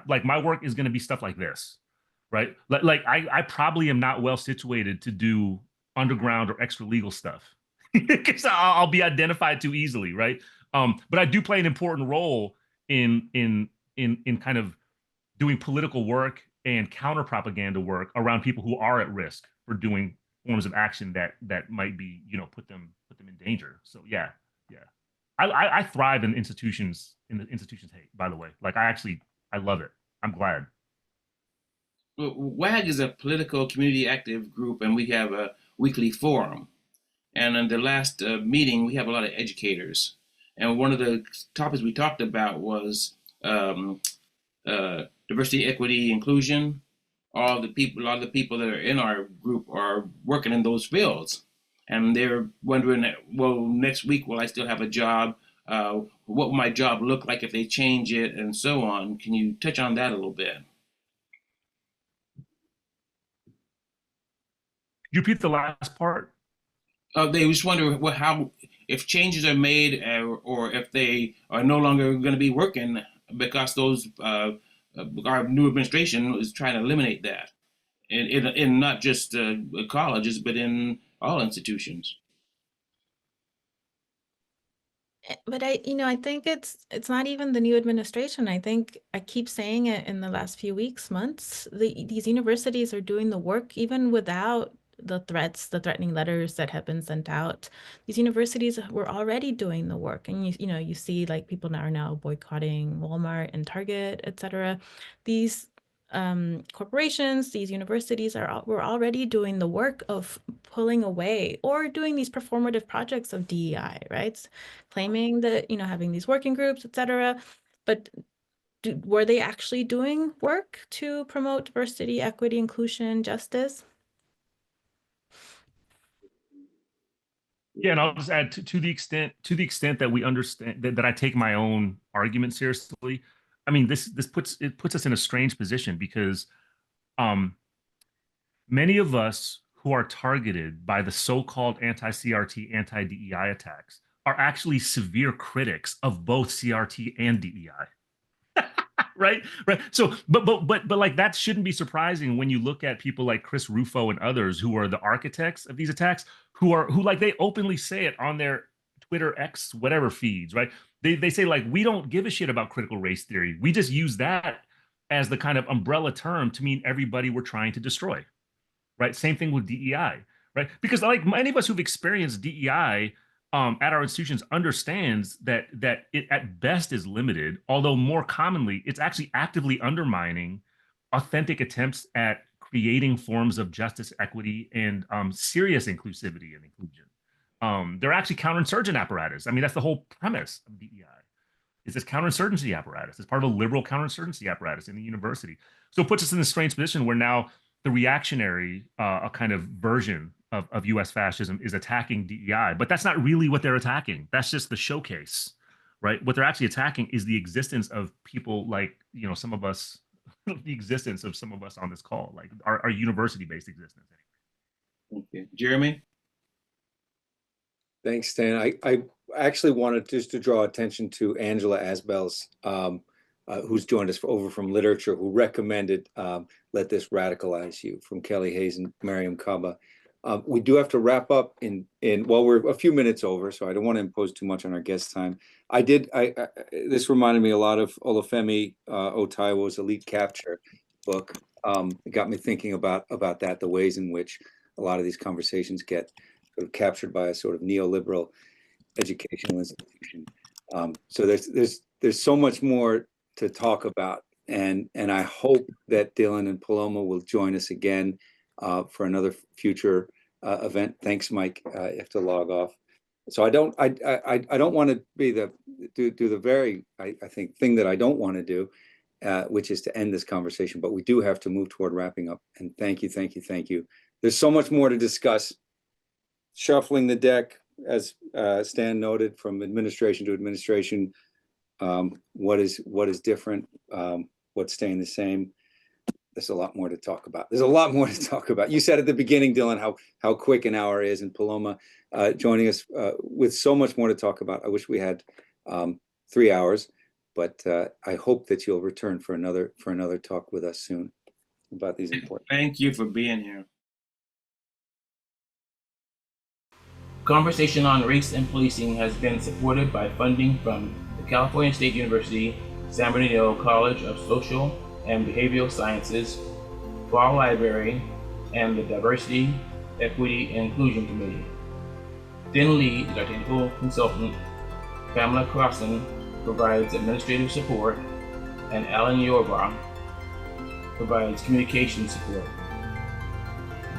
like my work is going to be stuff like this, right? Like I probably am not well situated to do underground or extra legal stuff because I'll be identified too easily, right? But I do play an important role in kind of doing political work and counter propaganda work around people who are at risk for doing forms of action that might be, put them in danger. So yeah. I thrive in the institutions hate, by the way. Like I love it. I'm glad. WAG is a political community active group, and we have a weekly forum. And in the last meeting, we have a lot of educators. And one of the topics we talked about was diversity, equity, inclusion. A lot of the people that are in our group are working in those fields. And they're wondering, well, next week, will I still have a job? What will my job look like if they change it, and so on? Can you touch on that a little bit? You repeat the last part? They just wonder how, if changes are made, or if they are no longer going to be working because those our new administration is trying to eliminate that in not just colleges, but in all institutions. But I think it's not even the new administration. I think I keep saying it in the last few weeks, months. These universities are doing the work even without the threatening letters that have been sent out. These universities were already doing the work, and you see like people are now boycotting Walmart and Target, etc. These corporations, these universities were already doing the work of pulling away or doing these performative projects of DEI, right? Claiming that, having these working groups, etc. But were they actually doing work to promote diversity, equity, inclusion, justice? Yeah, and I'll just add to the extent that we understand that I take my own argument seriously. I mean, this puts us in a strange position because many of us who are targeted by the so-called anti-CRT, anti-DEI attacks are actually severe critics of both CRT and DEI. Right. So, but like that shouldn't be surprising when you look at people like Chris Rufo and others who are the architects of these attacks, who like they openly say it on their Twitter X whatever feeds, right? They say like, we don't give a shit about critical race theory. We just use that as the kind of umbrella term to mean everybody we're trying to destroy, right? Same thing with DEI, right? Because like many of us who've experienced DEI at our institutions understands that it at best is limited, although more commonly it's actually actively undermining authentic attempts at creating forms of justice, equity, and serious inclusivity and inclusion. They're actually counterinsurgent apparatus. I mean, that's the whole premise of DEI. Is this counterinsurgency apparatus? It's part of a liberal counterinsurgency apparatus in the university. So it puts us in this strange position where now the reactionary, a kind of version of US fascism is attacking DEI, but that's not really what they're attacking. That's just the showcase, right? What they're actually attacking is the existence of people like, some of us, the existence of some of us on this call, like our university-based existence. Okay. Jeremy? Thanks, Stan. I actually wanted just to draw attention to Angela Asbell's, who's joined us over from literature, who recommended Let This Radicalize You from Kelly Hayes and Mariam Kaba. We do have to wrap up well, we're a few minutes over, so I don't want to impose too much on our guest time. This reminded me a lot of Olufemi Otaiwo's Elite Capture book. It got me thinking about that, the ways in which a lot of these conversations get sort of captured by a sort of neoliberal educational institution. So there's so much more to talk about, and I hope that Dylan and Paloma will join us again for another future event. Thanks, Mike. I have to log off. So I don't want to be do the very I think thing that I don't want to do, which is to end this conversation. But we do have to move toward wrapping up. And thank you. There's so much more to discuss. Shuffling the deck, as Stan noted, from administration to administration. What is different? What's staying the same? There's a lot more to talk about. You said at the beginning, Dylan, how quick an hour is, and Paloma joining us with so much more to talk about. I wish we had 3 hours, but I hope that you'll return for another talk with us soon about these important. Thank you for being here. Conversation on Race and Policing has been supported by funding from the California State University, San Bernardino College of Social and Behavioral Sciences, Pfau Library, and the Diversity, Equity and Inclusion Committee. Tin Lee is our technical consultant. Pamela Crafton provides administrative support, and Alan Yorba provides communication support.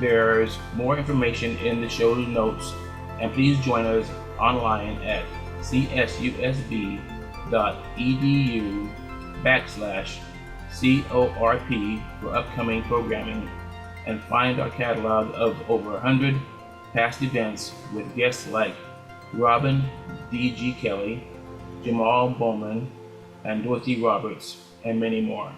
There's more information in the show notes, and please join us online at csusb.edu/CORP for upcoming programming, and find our catalog of over 100 past events with guests like Robin D.G. Kelly, Jamal Bowman, and Dorothy Roberts, and many more.